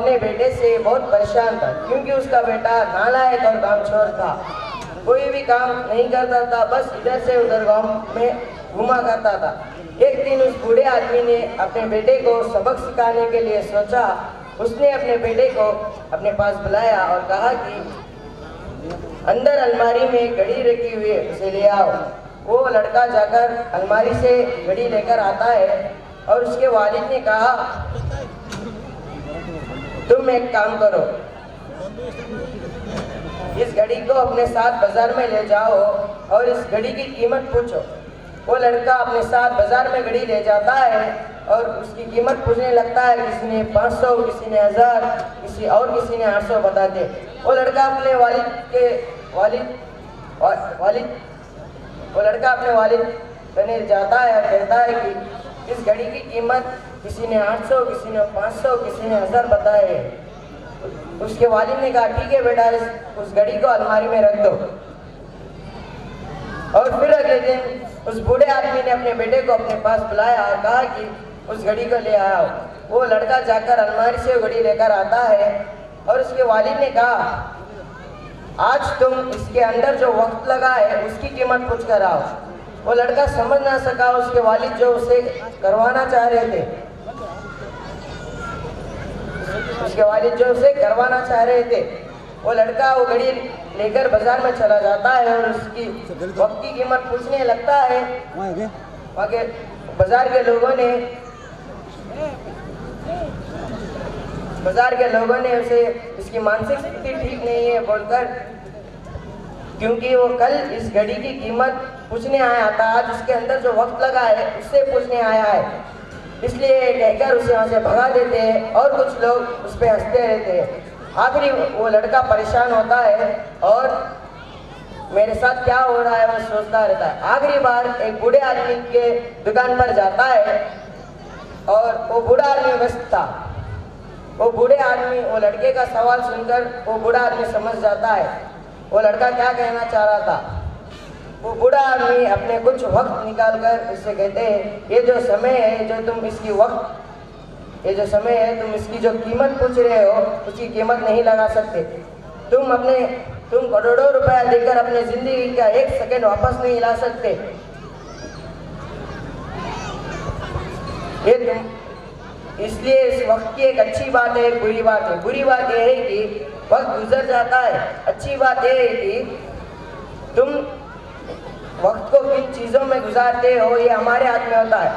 अपने बेटे से बहुत परेशान था, क्योंकि उसका बेटा नालायक और कामचोर था। कोई भी काम नहीं करता था, बस इधर से उधर गांव में घुमा करता था। एक दिन उस बूढ़े आदमी ने अपने बेटे को सबक सिखाने के लिए सोचा। उसने अपने बेटे को अपने पास बुलाया और कहा कि अंदर अलमारी में घड़ी रखी हुई है, उसे ले आओ। वो लड़का जाकर अलमारी से घड़ी लेकर आता है और उसके वालिद ने कहा, तुम एक काम करो, इस घड़ी को अपने साथ बाजार में ले जाओ और इस घड़ी की कीमत पूछो। वो लड़का अपने साथ बाजार में घड़ी ले जाता है और उसकी कीमत पूछने लगता है। किसी ने 500, किसी ने 1000, किसी ने 800 बताते। वो लड़का अपने वालिद बने जाता है और कहता है कि इस घड़ी की कीमत किसी ने 800, किसी ने 500, किसी ने 1000 बताए। उसके वालिद ने कहा, ठीक है बेटा, उस घड़ी को अलमारी में रख दो। और फिर अगले दिन उस बूढ़े आदमी ने अपने बेटे को अपने पास बुलाया और कहा कि उस घड़ी को ले आओ। वो लड़का जाकर अलमारी से घड़ी लेकर आता है और उसके वालिद ने कहा, आज तुम इसके अंदर जो वक्त लगा है उसकी कीमत पूछ कर आओ। वो लड़का समझ ना सका उसके वालिद जो उसे करवाना चाह रहे थे, वो लड़का वो घड़ी लेकर बाजार में चला जाता है और उसकी वक्त की कीमत पूछने लगता है। वहाँ के बाजार के लोगों ने उसे इसकी मानसिक स्थिति ठीक नहीं है बोलकर, क्योंकि वो कल इस घड़ी की कीमत पूछने आया था, आज उसके अंदर जो वक्त लगा है उससे पूछने आया है, इसलिए कहकर उसे वहाँ से भगा देते हैं और कुछ लोग उस पर हंसते रहते हैं। आखिरी वो लड़का परेशान होता है और मेरे साथ क्या हो रहा है वो सोचता रहता है। आखिरी बार एक बूढ़े आदमी के दुकान पर जाता है और वो बूढ़ा आदमी व्यस्त था। वो लड़के का सवाल सुनकर वो बूढ़ा आदमी समझ जाता है वो लड़का क्या कहना चाह रहा था। वो बूढ़ा आदमी अपने कुछ वक्त निकालकर उससे कहते हैं, ये जो समय है तुम इसकी जो कीमत पूछ रहे हो उसकी कीमत नहीं लगा सकते। तुम करोड़ों रुपया देकर अपने जिंदगी का 1 सेकंड वापस नहीं ला सकते। इसलिए इस वक्त की एक अच्छी बात है, बुरी बात है। बुरी बात यह है कि वक्त गुजर जाता है। अच्छी बात यह है कि तुम वक्त को किन चीज़ों में गुजारते हो ये हमारे हाथ में होता है।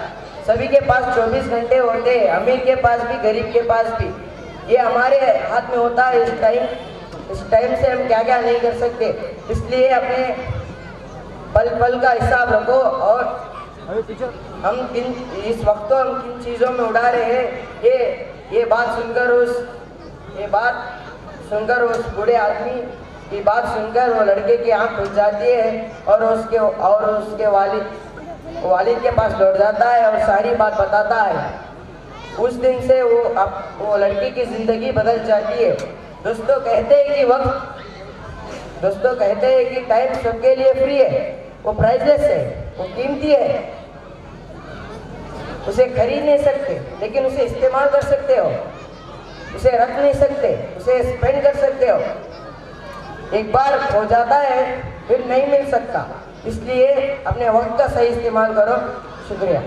सभी के पास 24 घंटे होते हैं, अमीर के पास भी, गरीब के पास भी। ये हमारे हाथ में होता है। इस टाइम से हम क्या क्या नहीं कर सकते। इसलिए अपने पल पल का हिसाब रखो और हम इस वक्त को हम किन चीज़ों में उड़ा रहे हैं। ये बात सुनकर उस बूढ़े आदमी की बात सुनकर वो लड़के की आंख खुल जाती है और उसके वालिद के पास लौट जाता है और सारी बात बताता है। उस दिन से वो लड़की की जिंदगी बदल जाती है। दोस्तों कहते हैं कि टाइम सबके लिए फ्री है, वो प्राइसलेस है, वो कीमती है। उसे खरीद नहीं सकते, लेकिन उसे इस्तेमाल कर सकते हो। उसे रख नहीं सकते, उसे स्पेंड कर सकते हो। एक बार हो जाता है फिर नहीं मिल सकता। इसलिए अपने वक्त का सही इस्तेमाल करो। शुक्रिया।